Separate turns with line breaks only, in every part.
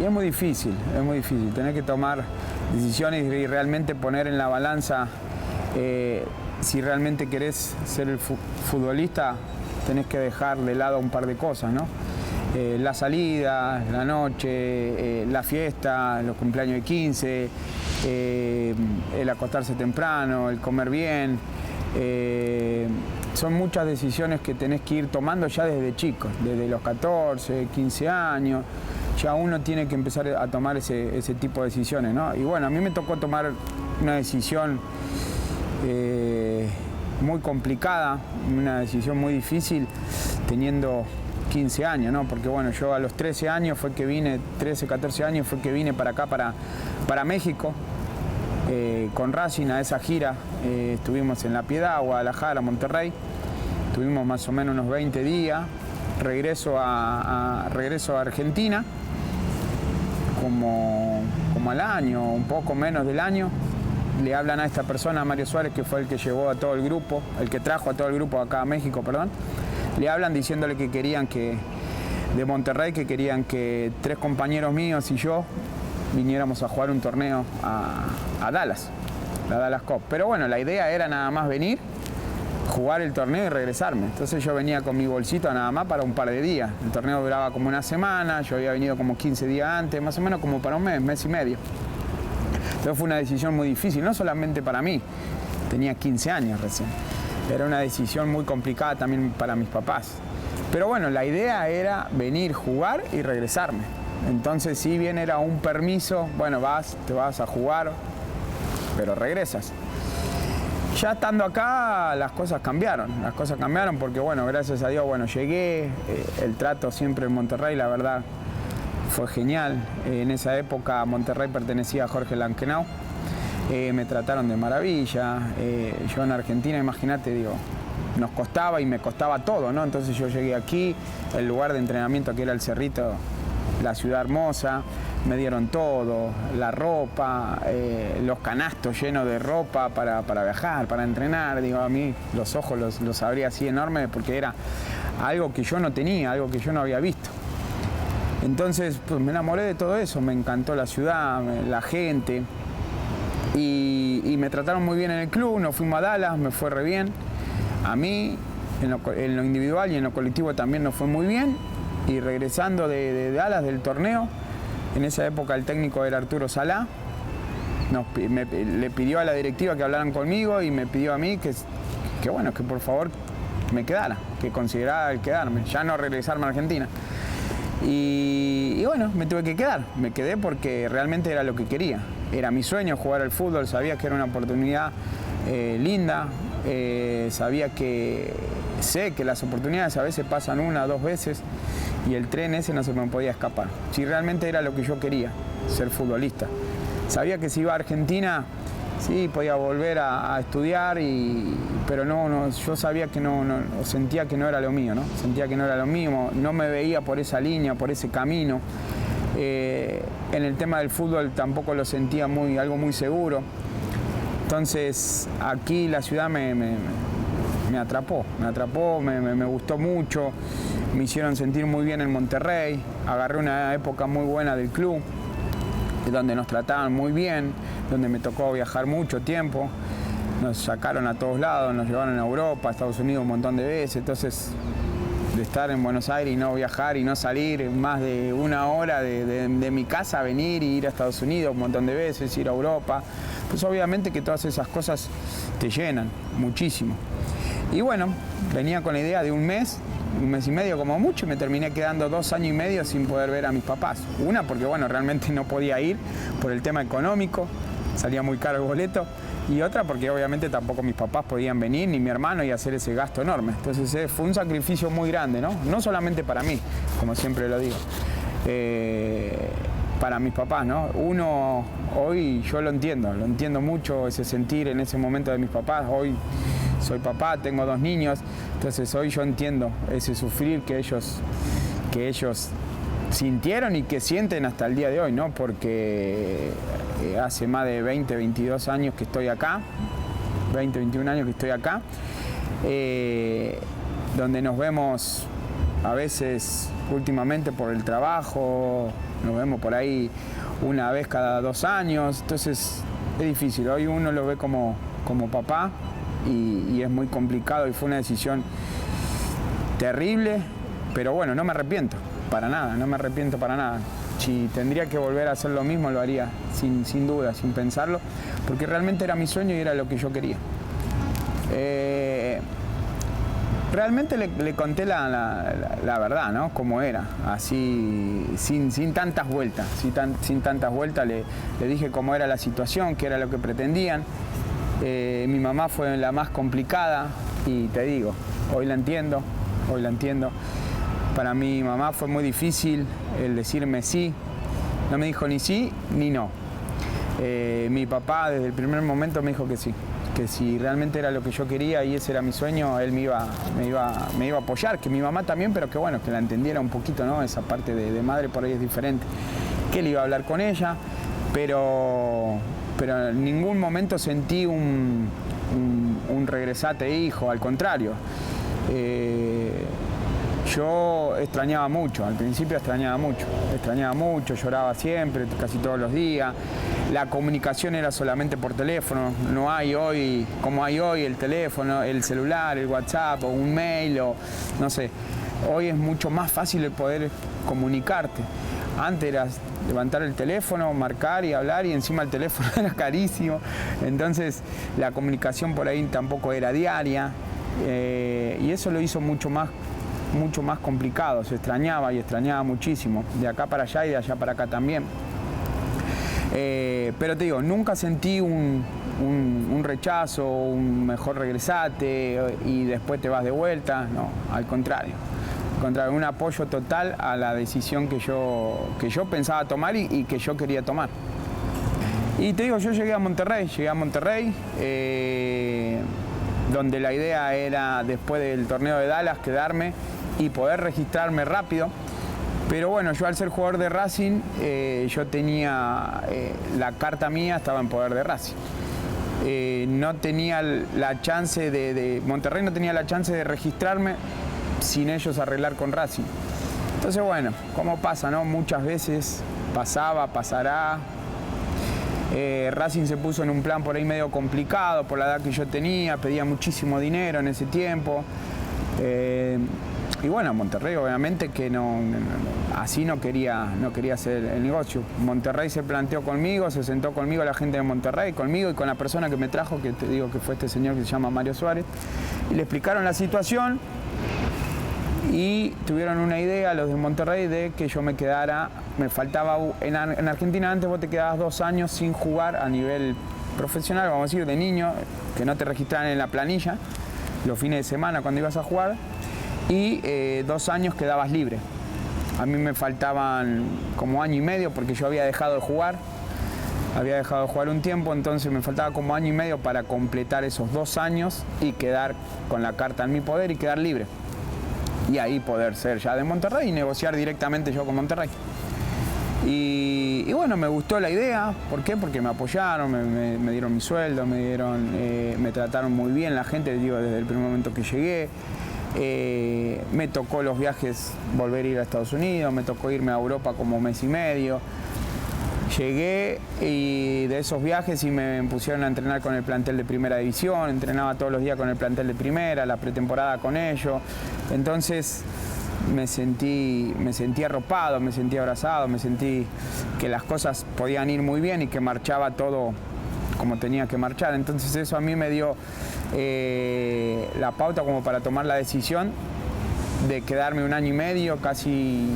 es muy difícil, es muy difícil. Tener que tomar decisiones y realmente poner en la balanza si realmente querés ser el futbolista, tenés que dejar de lado un par de cosas, ¿no? La salida, la noche, la fiesta, los cumpleaños de 15, el acostarse temprano, el comer bien. Son muchas decisiones que tenés que ir tomando ya desde chicos, desde los 14, 15 años. Ya uno tiene que empezar a tomar ese tipo de decisiones, ¿no? Y bueno, a mí me tocó tomar una decisión muy complicada, una decisión muy difícil, teniendo 15 años, ¿no? Porque bueno, yo a los 13 años fue que vine, 13, 14 años fue que vine para acá, para México, con Racing a esa gira. Estuvimos en La Piedad, Guadalajara, Monterrey, tuvimos más o menos unos 20 días, regreso a Argentina, como al año, un poco menos del año, le hablan a esta persona, a Mario Suárez, que fue el que llevó a todo el grupo, el que trajo a todo el grupo acá a México, perdón. Le hablan diciéndole que querían de Monterrey, que querían que 3 compañeros míos y yo viniéramos a jugar un torneo a Dallas, la Dallas Cup. Pero bueno, la idea era nada más venir, jugar el torneo y regresarme. Entonces yo venía con mi bolsito nada más para un par de días. El torneo duraba como una semana, yo había venido como 15 días antes, más o menos como para un mes y medio. Entonces fue una decisión muy difícil, no solamente para mí, tenía 15 años recién. Era una decisión muy complicada también para mis papás. Pero bueno, la idea era venir, jugar y regresarme. Entonces, si bien era un permiso, bueno, te vas a jugar, pero regresas. Ya estando acá, las cosas cambiaron porque, bueno, gracias a Dios, bueno, llegué, el trato siempre en Monterrey, la verdad, fue genial. En esa época Monterrey pertenecía a Jorge Lankenau. Me trataron de maravilla. Yo en Argentina, imagínate, digo, nos costaba y me costaba todo, ¿no? Entonces yo llegué aquí, el lugar de entrenamiento que era el Cerrito, la ciudad hermosa, me dieron todo, la ropa, los canastos llenos de ropa para viajar, para entrenar. Digo, a mí los ojos los abría así enormes porque era algo que yo no tenía, algo que yo no había visto. Entonces, pues me enamoré de todo eso, me encantó la ciudad, la gente. Y me trataron muy bien en el club, nos fuimos a Dallas, me fue re bien. A mí, en lo individual y en lo colectivo también nos fue muy bien. Y regresando de Dallas, del torneo, en esa época el técnico era Arturo Salá, le pidió a la directiva que hablaran conmigo y me pidió a mí que bueno, que por favor me quedara, que considerara el quedarme, ya no regresarme a Argentina. Y bueno, me tuve que quedar, me quedé porque realmente era lo que quería. Era mi sueño jugar al fútbol, sabía que era una oportunidad linda, sé que las oportunidades a veces pasan 1 o 2 veces y el tren ese no se me podía escapar. Si realmente era lo que yo quería, ser futbolista. Sabía que si iba a Argentina, sí, podía volver a estudiar, pero no, yo sabía que sentía que no era lo mío, ¿no? Sentía que no era lo mío, no me veía por esa línea, por ese camino. En el tema del fútbol tampoco lo sentía algo muy seguro. Entonces aquí la ciudad me atrapó, me gustó mucho, me hicieron sentir muy bien en Monterrey, agarré una época muy buena del club, donde nos trataban muy bien, donde me tocó viajar mucho tiempo, nos sacaron a todos lados, nos llevaron a Europa, a Estados Unidos un montón de veces. Entonces, de estar en Buenos Aires y no viajar y no salir más de 1 hora de mi casa, venir y ir a Estados Unidos un montón de veces, ir a Europa, pues obviamente que todas esas cosas te llenan muchísimo. Y bueno, venía con la idea de un mes y medio como mucho, y me terminé quedando 2 años y medio sin poder ver a mis papás. Una, porque bueno, realmente no podía ir por el tema económico, salía muy caro el boleto, y otra porque obviamente tampoco mis papás podían venir, ni mi hermano, y hacer ese gasto enorme. Entonces fue un sacrificio muy grande, ¿no? No solamente para mí, como siempre lo digo, para mis papás, ¿no? Uno, hoy yo lo entiendo mucho, ese sentir en ese momento de mis papás. Hoy soy papá, tengo 2 niños, entonces hoy yo entiendo ese sufrir que ellos sintieron y que sienten hasta el día de hoy, ¿no? Porque hace más de 20, 22 años que estoy acá, 20, 21 años que estoy acá, donde nos vemos A veces, últimamente por el trabajo, nos vemos por ahí una vez cada 2 años, entonces es difícil. Hoy uno lo ve como papá y es muy complicado y fue una decisión terrible, pero bueno, no me arrepiento para nada, no me arrepiento para nada. Si tendría que volver a hacer lo mismo, lo haría sin duda, sin pensarlo, porque realmente era mi sueño y era lo que yo quería. Realmente le conté la verdad, ¿no? Cómo era, así, sin tantas vueltas, sin tantas vueltas le dije cómo era la situación, qué era lo que pretendían. Mi mamá fue la más complicada y te digo, hoy la entiendo. Para mi mamá fue muy difícil el decirme sí, no me dijo ni sí ni no. Mi papá desde el primer momento me dijo que sí, que si realmente era lo que yo quería y ese era mi sueño, él me iba a apoyar, que mi mamá también, pero que bueno, que la entendiera un poquito, ¿no? Esa parte de madre por ahí es diferente, que él iba a hablar con ella, pero en ningún momento sentí un regresate hijo, al contrario. Yo extrañaba mucho, al principio extrañaba mucho, lloraba siempre, casi todos los días. La comunicación era solamente por teléfono, no hay hoy, como hay hoy, el teléfono, el celular, el WhatsApp o un mail o no sé. Hoy es mucho más fácil el poder comunicarte. Antes era levantar el teléfono, marcar y hablar y encima el teléfono era carísimo. Entonces la comunicación por ahí tampoco era diaria y eso lo hizo mucho más complicado. Se extrañaba y extrañaba muchísimo, de acá para allá y de allá para acá también. Pero te digo, nunca sentí un rechazo, un mejor regresate y después te vas de vuelta, no, al contrario, un apoyo total a la decisión que yo pensaba tomar y que yo quería tomar. Y te digo, yo llegué a Monterrey, donde la idea era, después del torneo de Dallas, quedarme y poder registrarme rápido. Pero bueno, yo al ser jugador de Racing, yo tenía, la carta mía estaba en poder de Racing. No tenía la chance Monterrey no tenía la chance de registrarme sin ellos arreglar con Racing. Entonces bueno, como pasa, ¿no? Muchas veces pasará. Racing se puso en un plan por ahí medio complicado por la edad que yo tenía, pedía muchísimo dinero en ese tiempo. Y bueno, Monterrey obviamente que así no quería hacer el negocio. Monterrey se planteó conmigo, se sentó conmigo la gente de Monterrey, conmigo y con la persona que me trajo, que te digo que fue este señor que se llama Mario Suárez, y le explicaron la situación y tuvieron una idea los de Monterrey de que yo me quedara, me faltaba, en Argentina antes vos te quedabas 2 años sin jugar a nivel profesional, vamos a decir, de niño, que no te registraran en la planilla los fines de semana cuando ibas a jugar, y 2 años quedabas libre. A mí me faltaban como 1 año y medio porque yo había dejado de jugar un tiempo, entonces me faltaba como 1 año y medio para completar esos 2 años y quedar con la carta en mi poder y quedar libre. Y ahí poder ser ya de Monterrey y negociar directamente yo con Monterrey. Y bueno, me gustó la idea. ¿Por qué? Porque me apoyaron, me dieron mi sueldo, me trataron muy bien la gente, digo, desde el primer momento que llegué. Me tocó los viajes, volver a ir a Estados Unidos, me tocó irme a Europa como 1 mes y medio. Llegué y de esos viajes y me pusieron a entrenar con el plantel de primera división, entrenaba todos los días con el plantel de primera, la pretemporada con ellos. Entonces me sentí arropado, me sentí abrazado, me sentí que las cosas podían ir muy bien y que marchaba todo como tenía que marchar. Entonces eso a mí me dio la pauta como para tomar la decisión de quedarme 1 año y medio, casi,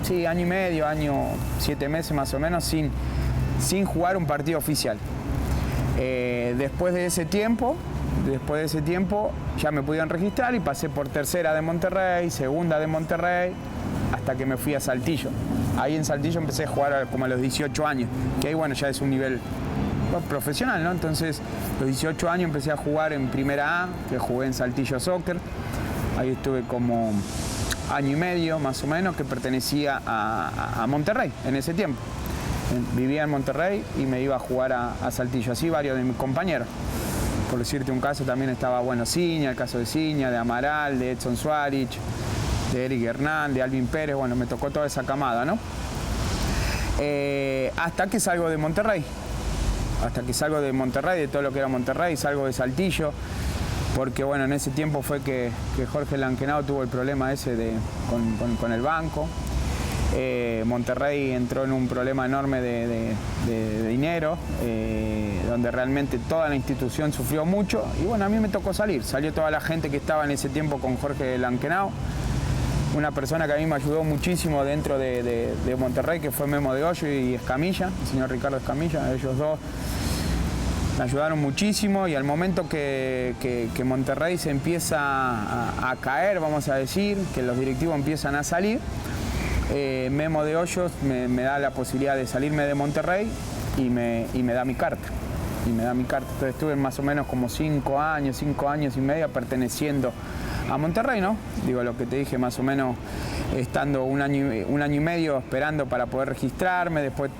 sí, 1 año y medio, 7 meses más o menos, sin jugar un partido oficial. Después de ese tiempo ya me pudieron registrar y pasé por tercera de Monterrey, segunda de Monterrey, hasta que me fui a Saltillo. Ahí en Saltillo empecé a jugar como a los 18 años, que ahí bueno, ya es un nivel profesional, ¿no? Entonces, los 18 años empecé a jugar en Primera A, que jugué en Saltillo Soccer. Ahí estuve como 1 año y medio, más o menos, que pertenecía a Monterrey en ese tiempo. Vivía en Monterrey y me iba a jugar a Saltillo. Así varios de mis compañeros. Por decirte un caso, también estaba, bueno, Ciña, el caso de Ciña, de Amaral, de Edson Suárez. de Eric Hernán, de Alvin Pérez, bueno, me tocó toda esa camada, ¿no? Hasta que salgo de Monterrey. Hasta que salgo de Monterrey, de todo lo que era Monterrey, salgo de Saltillo, porque bueno, en ese tiempo fue que Jorge Lankenau tuvo el problema ese con el banco. Monterrey entró en un problema enorme de dinero, donde realmente toda la institución sufrió mucho, y bueno, a mí me tocó salir. Salió toda la gente que estaba en ese tiempo con Jorge Lankenau, una persona que a mí me ayudó muchísimo dentro de Monterrey, que fue Memo de Hoyo y Escamilla, el señor Ricardo Escamilla. Ellos dos me ayudaron muchísimo, y al momento que Monterrey se empieza a caer, vamos a decir, que los directivos empiezan a salir, Memo de Hoyos me da la posibilidad de salirme de Monterrey y me da mi carta. Entonces estuve más o menos como 5 años y medio perteneciendo a Monterrey, ¿no? Digo, lo que te dije, más o menos estando un año y medio esperando para poder registrarme, después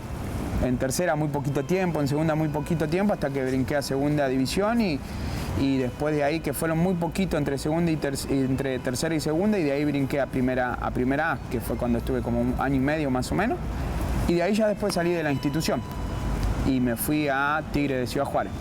en tercera muy poquito tiempo, en segunda muy poquito tiempo, hasta que brinqué a segunda división, y después de ahí, que fueron muy poquito entre entre tercera y segunda, y de ahí brinqué a primera A, que fue cuando estuve como un año y medio más o menos, y de ahí ya después salí de la institución y me fui a Tigre de Ciudad Juárez.